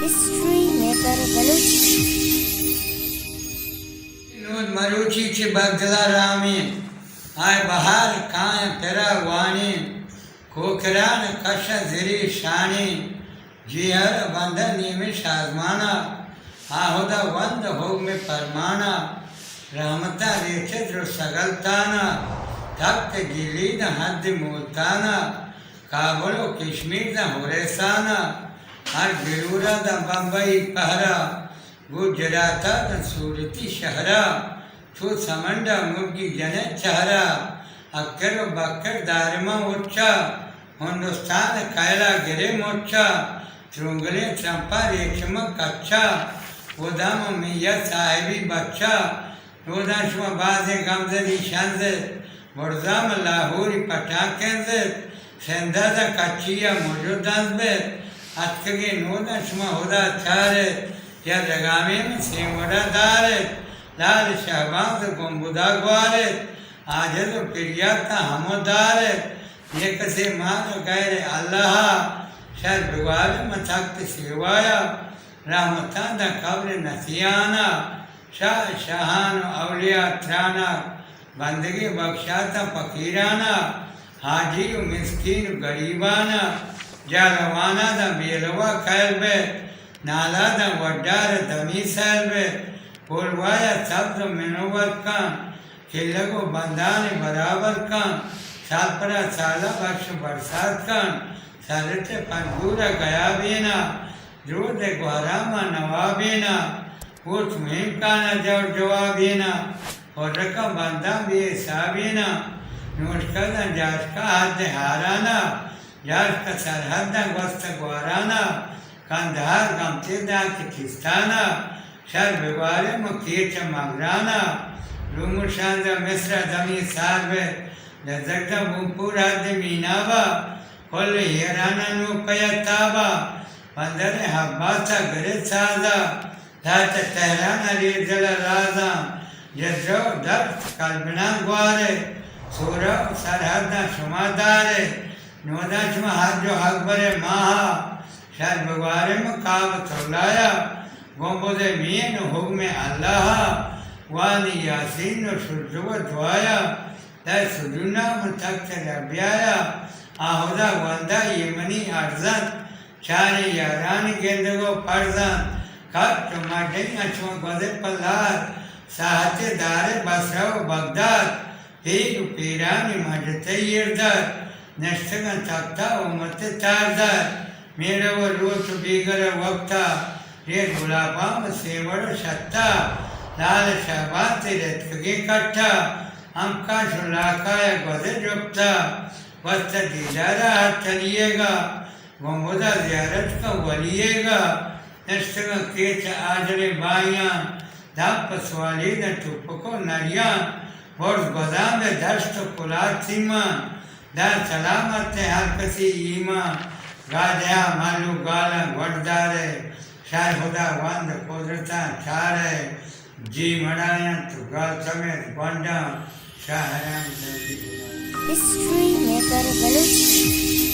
History Maker Balochi. मरुचि की बगला रामी आय बहार काय तेरा वाणी खोखरान कश जिरी शानी जिहर बंधन निमिष आजमाना आहुदा वंद होग में परमाना रहमता रेखे जो सगलताना तख्त गिली न हद मूलताना काबलो कश्मीर न होरेसाना हर गिरूरा द बम्बई पहरा गुजराता द सूरती शहरा छू समंडा मुर्गी जने चहरा अक्कर बक्कर दारिमा उच्चा हिंदुस्तान कैला गिरे मोच्चा त्रुंगले चंपा रेशम कच्चा उदाम मिया साहिबी बच्चा उदाशम बाजे गमजदी शंजे वर्जाम लाहौरी पटाकेंजे सेंदादा कच्चिया मौजूदांजे अतकगे नोदाशम होदा चारे या जगामे में सेवड़ा दारे लाल शहबाज गुम्बुदा ग्वारे आज तो पिरियाता हमोदारे ये कसे मान गैर अल्लाह शर बिवार मथक्त सेवाया रहमतां दा कब्र नसियाना शाह शाहान अवलिया त्राना बंदगी बख्शाता फकीराना हाजी मिस्कीन गरीबाना जालवाना दा बेलवा कैलबे नाला दा वड्डार दमी सैलबे बोलवाया शब्द मिनोवर कान खिलगो बंदान बराबर कान सालपरा साला बख्श बरसात कान सरते पंगूरा गया बेना जोद गुहरामा नवाबेना उठ मुहिम काना जव जवाबेना और रकम बंदा बे साबेना नोटकदा जाश का हाथ हाराना जाश का सरहद वस्त गुहराना कंधार गमते दा किस्ताना शर बिवारे मुकेच मगराना रूमुशांदा मिस्र दमी सारवे नजरता बुमपुरा दे मीनावा कोल हिराना नु पयताबा पंदरे हब्बासा गरे साजा दात तहराना रेजल राजा जजो दर कल्पना ग्वारे सूरा सरहदा शुमादारे नोदाशमा हाजो हकबरे माहा शर बिवारे मुकाब तोलाया गोंबोदे मीन हुक्म अल्लाह वाली यासीन सुजुव दुआया दा सुजुना मुतक्त रबियाया आहुदा वंदा यमनी अर्जन चारे यारान गेंदगो फर्जन कब टमाटे अछो गदे पल्लार साहते दारे बसरो बगदाद एक पीरानी मजते यर्दर नष्टगन तख्ता उम्मत तारदर मेरे वो रोच बीगर वक्ता ये गुलाबाम सेवड़ शत्ता लाल शहबाज तेरे तगे कट्टा हम का शुलाकाय गदे जुप्ता वस्त दीदारा चलिएगा गुम्बुदा ज़ियारत का वलिएगा नष्टगा केच आजरे बाइयां दाप सवाली न टुपको नरियां वर्ष गोदाम दश्त कुलात सीमा दा सलामत हर कसी ईमा गादया मालू गाला वडदारे शार खुदा वंद कुदरता चारे जी मड़ाया तो गाल समेत बंडा शाहरान History Maker Balochi.